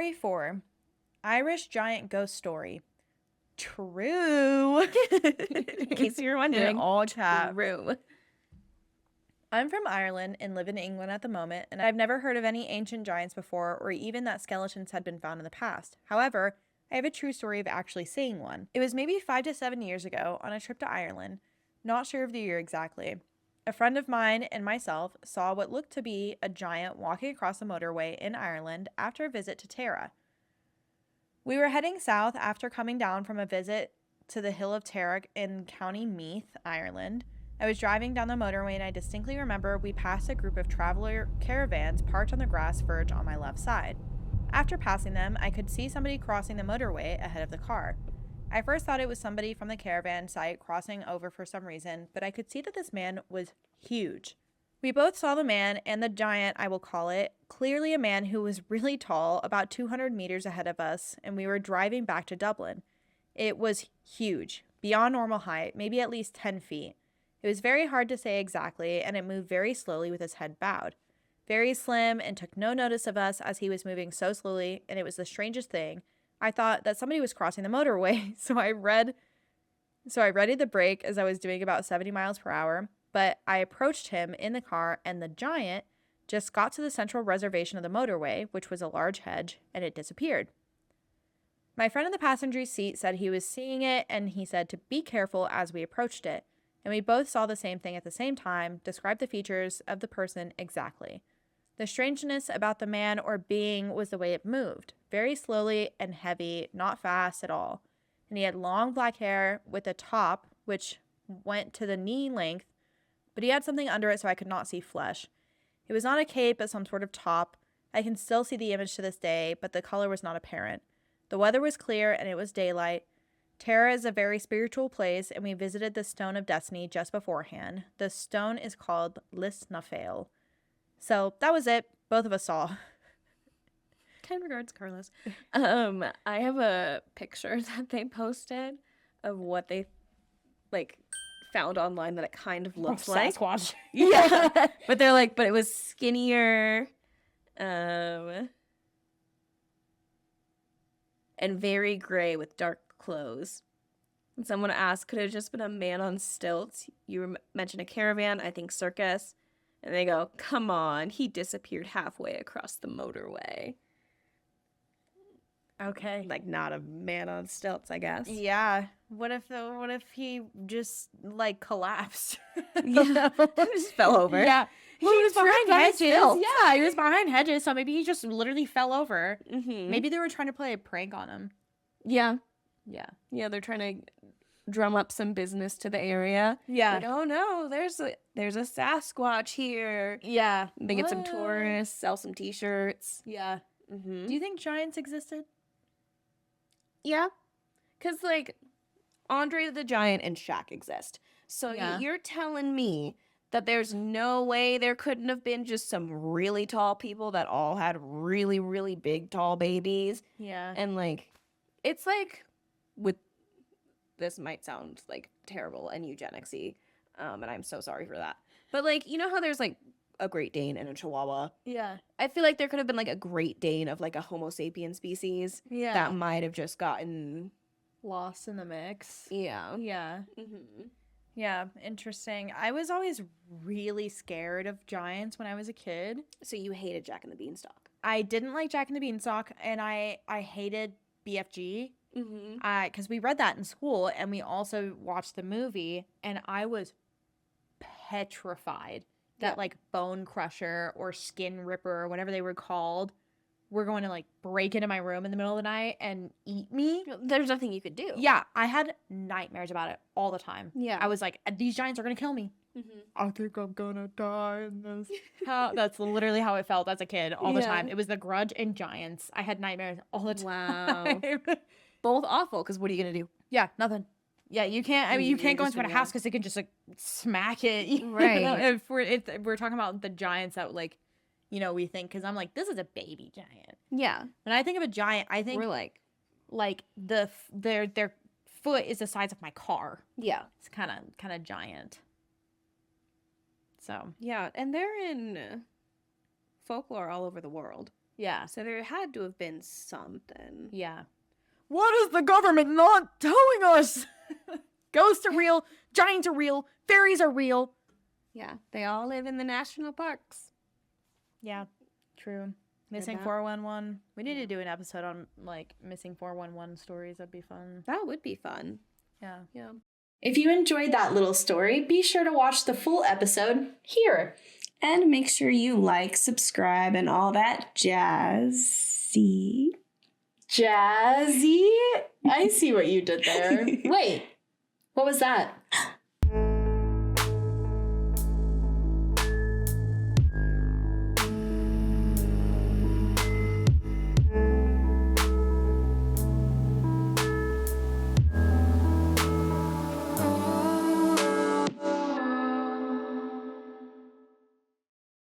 Story 4. Irish Giant Ghost Story. True. In case you're wondering. In all caps. True. I'm from Ireland and live in England at the moment, and I've never heard of any ancient giants before or even that skeletons had been found in the past. However, I have a true story of actually seeing one. It was maybe 5 to 7 years ago on a trip to Ireland, not sure of the year exactly. A friend of mine and myself saw what looked to be a giant walking across the motorway in Ireland after a visit to Tara. We were heading south after coming down from a visit to the Hill of Tara in County Meath, Ireland. I was driving down the motorway and I distinctly remember we passed a group of traveler caravans parked on the grass verge on my left side. After passing them, I could see somebody crossing the motorway ahead of the car. I first thought it was somebody from the caravan site crossing over for some reason, but I could see that this man was huge. We both saw the man and the giant, I will call it, clearly a man who was really tall, about 200 meters ahead of us, and we were driving back to Dublin. It was huge, beyond normal height, maybe at least 10 feet. It was very hard to say exactly, and it moved very slowly with his head bowed. Very slim and took no notice of us as he was moving so slowly, and it was the strangest thing. I thought that somebody was crossing the motorway, so I readied the brake as I was doing about 70 miles per hour. But I approached him in the car, and the giant just got to the central reservation of the motorway, which was a large hedge, and it disappeared. My friend in the passenger seat said he was seeing it, and he said to be careful as we approached it. And we both saw the same thing at the same time, described the features of the person exactly. The strangeness about the man or being was the way it moved, very slowly and heavy, not fast at all. And he had long black hair with a top, which went to the knee length, but he had something under it so I could not see flesh. It was not a cape, but some sort of top. I can still see the image to this day, but the color was not apparent. The weather was clear and it was daylight. Tara is a very spiritual place, and we visited the Stone of Destiny just beforehand. The stone is called Lisnafail. So that was it. Both of us saw. Kind regards, Carlos. I have a picture that they posted of what they found online that it kind of looks like Sasquatch. Yeah. But they're like, but it was skinnier and very gray with dark clothes. And someone asked, could it have just been a man on stilts? You mentioned a caravan, I think circus. And they go, come on, he disappeared halfway across the motorway. Okay. Like, not a man on stilts, I guess. Yeah. What if he just collapsed? Yeah. Just fell over. Yeah. Well, he was behind hedges. Yeah, he was behind hedges, so maybe he just literally fell over. Mm-hmm. Maybe they were trying to play a prank on him. Yeah. Yeah. Yeah, they're trying to drum up some business to the area. Yeah. Like, oh no, there's a Sasquatch here. Yeah. They get some tourists, sell some t-shirts. Yeah. Mm-hmm. Do you think giants existed? Yeah. Because, Andre the Giant and Shaq exist. So you're telling me that there's no way there couldn't have been just some really tall people that all had really, really big, tall babies? Yeah. And, it's with... This might sound, terrible and eugenics-y, and I'm so sorry for that. But, you know how there's, a Great Dane and a Chihuahua? Yeah. I feel like there could have been, a Great Dane of, a Homo sapien species. Yeah. That might have just gotten... lost in the mix. Yeah. Yeah. Mm-hmm. Yeah, interesting. I was always really scared of giants when I was a kid. So you hated Jack and the Beanstalk? I didn't like Jack and the Beanstalk, and I hated BFG. Mm-hmm. Because we read that in school, and we also watched the movie, and I was petrified that Bone Crusher or Skin Ripper or whatever they were called were going to break into my room in the middle of the night and eat me. There's nothing you could do. Yeah, I had nightmares about it all the time. Yeah. I was like, these giants are going to kill me. Mm-hmm. I think I'm going to die in this. That's literally how it felt as a kid all the time. It was The Grudge and giants. I had nightmares all the time. Wow. Both awful, because what are you going to do? Yeah, nothing. Yeah, you can't. I mean, you can't go into a house because they can just smack it. Right. If we're talking about the giants that we think, because I'm this is a baby giant. Yeah. When I think of a giant, I think we're their foot is the size of my car. Yeah. It's kind of giant. So yeah, and they're in folklore all over the world. Yeah. So there had to have been something. Yeah. What is the government not telling us? Ghosts are real. Giants are real. Fairies are real. Yeah. They all live in the national parks. Yeah. True. Missing 411. We need to do an episode on, like, missing 411 stories. That'd be fun. That would be fun. Yeah. Yeah. If you enjoyed that little story, be sure to watch the full episode here. And make sure you like, subscribe, and all that jazzy. Jazzy? I see what you did there. Wait, what was that?